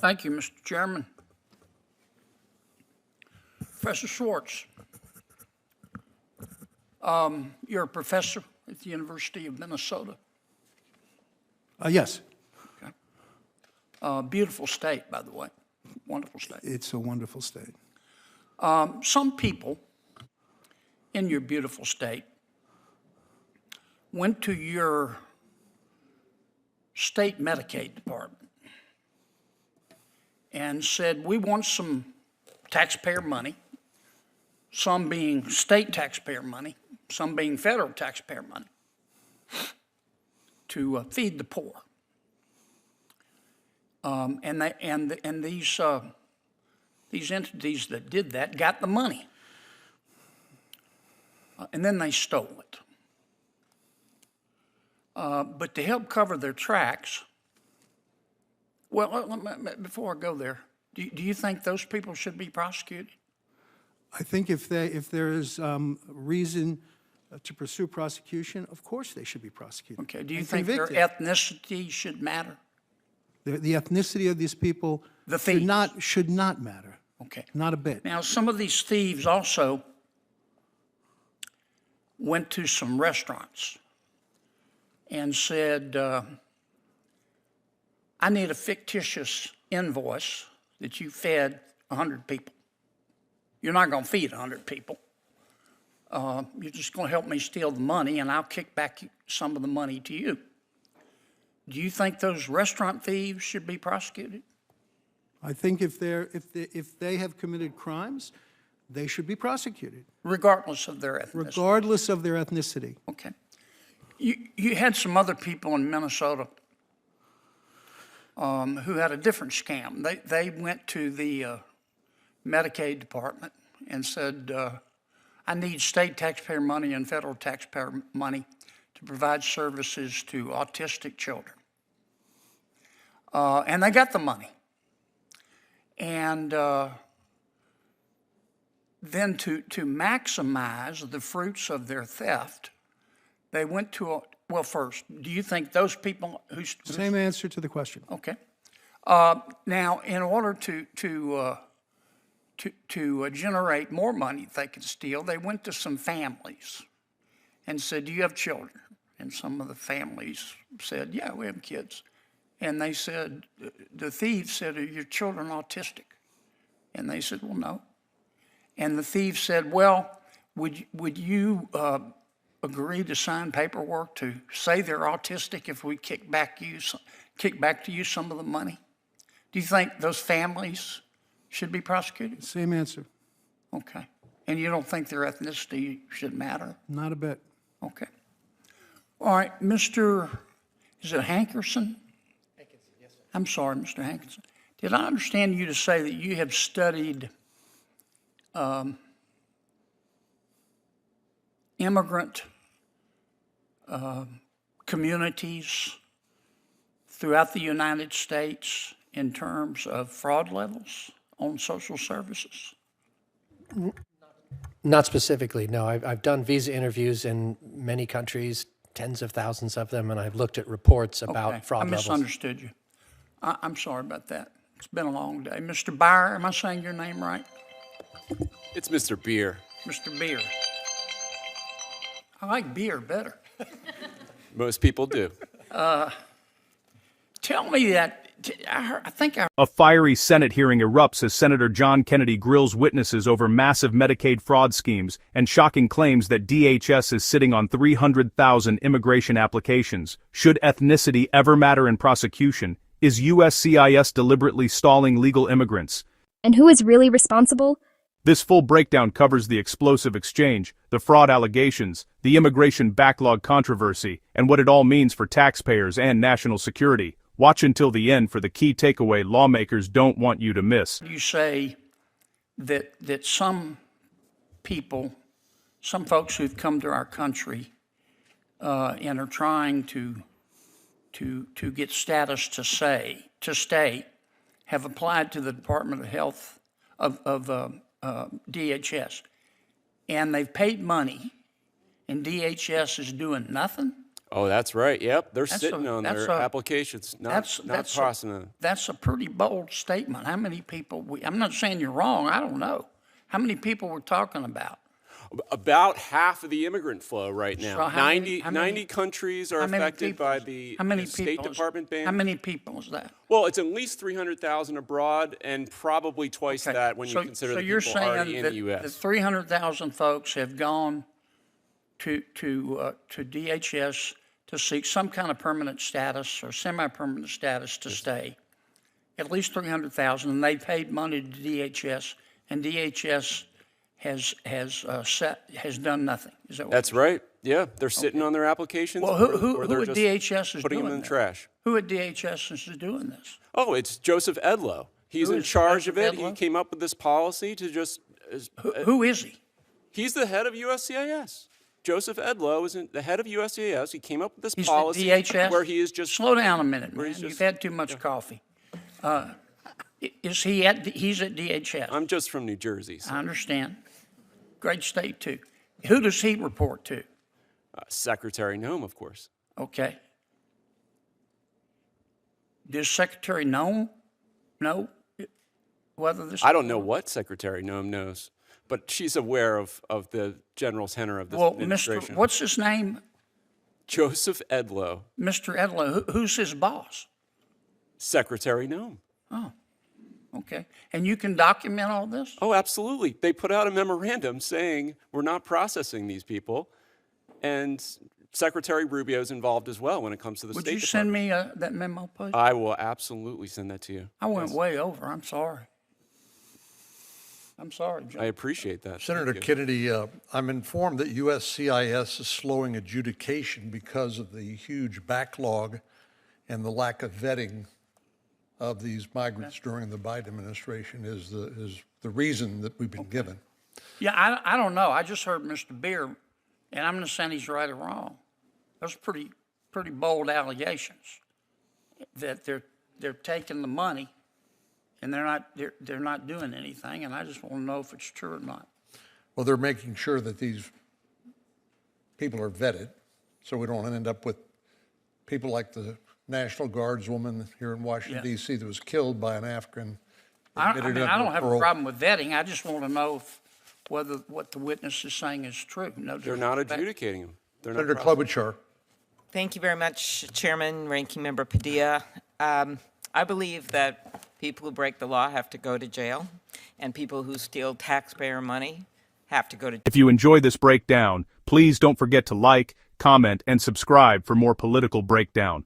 Thank you, Mr. Chairman. Professor Schwartz, you're a professor at the University of Minnesota. Yes. Okay. Beautiful state, by the way. Wonderful state. It's a wonderful state. Some people in your beautiful state went to your state Medicaid department and said, we want some taxpayer money, some being state taxpayer money, some being federal taxpayer money, to feed the poor. And these entities that did that got the money, and then they stole it. But to help cover their tracks, well, before I go there, do you think those people should be prosecuted? I think if there is reason to pursue prosecution, of course they should be prosecuted. Okay. Do you think their ethnicity should matter? The ethnicity of these people should not matter. Okay. Not a bit. Now, some of these thieves also went to some restaurants and said, I need a fictitious invoice that you fed 100 people. You're not going to feed 100 people. You're just going to help me steal the money, and I'll kick back some of the money to you. Do you think those restaurant thieves should be prosecuted? I think if they have committed crimes, they should be prosecuted. Regardless of their ethnicity? Regardless of their ethnicity. Okay. You had some other people in Minnesota who had a different scam. They went to the Medicaid department and said, I need state taxpayer money and federal taxpayer money to provide services to autistic children. And they got the money. And then to maximize the fruits of their theft, they went to well, first, do you think those people who... Same answer to the question. Okay. Now, in order to generate more money they could steal, they went to some families and said, do you have children? And some of the families said, yeah, we have kids. And they said, the thieves said, are your children autistic? And they said, well, no. And the thieves said, well, would you agree to sign paperwork to say they're autistic if we kick back to you some of the money? Do you think those families should be prosecuted? Same answer. Okay. And you don't think their ethnicity should matter? Not a bit. Okay. All right, Mr. Is it Hankerson? Hankinson, yes, sir. I'm sorry, Mr. Hankinson. Did I understand you to say that you have studied immigrant communities throughout the United States in terms of fraud levels on social services? Not specifically, no. I've done visa interviews in many countries, tens of thousands of them, and I've looked at reports about fraud levels. I misunderstood you. I'm sorry about that. It's been a long day. Mr. Beyer, am I saying your name right? It's Mr. Beer. Mr. Beer. I like beer better. Most people do. Tell me that, I think I... A fiery Senate hearing erupts as Senator John Kennedy grills witnesses over massive Medicaid fraud schemes and shocking claims that DHS is sitting on 300,000 immigration applications. Should ethnicity ever matter in prosecution? Is USCIS deliberately stalling legal immigrants? And who is really responsible? This full breakdown covers the explosive exchange, the fraud allegations, the immigration backlog controversy, and what it all means for taxpayers and national security. Watch until the end for the key takeaway lawmakers don't want you to miss. You say that some people, some folks who've come to our country and are trying to get status to stay, have applied to the Department of Health of DHS, and they've paid money, and DHS is doing nothing? Oh, that's right. Yep, they're That's sitting a- on that's their a- applications, not that's processing them. That's a pretty bold statement. How many people, I'm not saying you're wrong, I don't know. How many people we're talking about? About half of the immigrant flow right now. So how many- 90 countries are How many affected people by is- the how many State people is- Department ban. How many people is that? Well, it's at least 300,000 abroad and probably twice Okay, that when you consider the you're people already saying in that the the U.S. 300,000 folks have gone to DHS to seek some kind of permanent status or semi-permanent status to stay. At least 300,000, and they paid money to DHS, and DHS has done nothing. Is that what? That's right. Yeah, they're sitting on their applications. Well, or who they're at just DHS is putting doing them in the that? trash. Who at DHS is doing this? Oh, it's Joseph Edlow. He's Who in is charge of Joseph it. He Edlow? came up with this policy to just. Who is he? He's the head of USCIS. Joseph Edlow is the head of USCIS. He came up with this He's policy at DHS? where he is just. Slow down a minute, man. he's You've just- had too much coffee. Is he he's at DHS? I'm just from New Jersey. So, I understand. Great state, too. Who does he report to? Secretary Noem, of course. Okay. Does Secretary Noem know whether this? I don't know what Secretary Noem knows, but she's aware of the general tenor of this Well, administration. what's his name? Joseph Edlow, Mr. Edlow. Who's his boss? Secretary Noem. Okay. And you can document all this? Oh, absolutely. They put out a memorandum saying we're not processing these people, and Secretary Rubio's involved as well when it comes to the Would State you send Department. me that memo, please? I will absolutely send that to you. I went way over. I'm sorry. I'm sorry, John. I appreciate that. Senator Thank you. Kennedy, I'm informed that USCIS is slowing adjudication because of the huge backlog and the lack of vetting of these migrants during the Biden administration is the reason that we've been given. Yeah, I don't know. I just heard Mr. Beer, and I'm not saying he's right or wrong. Those are pretty bold allegations that they're taking the money and they're not doing anything, and I just want to know if it's true or not. Well, they're making sure that these people are vetted, so we don't end up with people like the National Guards woman here in Washington, Yeah. D.C. that was killed by an African. I admitted mean, I under don't have a parole. problem with vetting. I just want to know whether what the witness is saying is true. No They're not disrespect. adjudicating them. They're not Senator processing. Klobuchar. Thank you very much, Chairman, Ranking Member Padilla. I believe that people who break the law have to go to jail, and people who steal taxpayer money have to go to jail. If you enjoy this breakdown, please don't forget to like, comment, and subscribe for more political breakdown.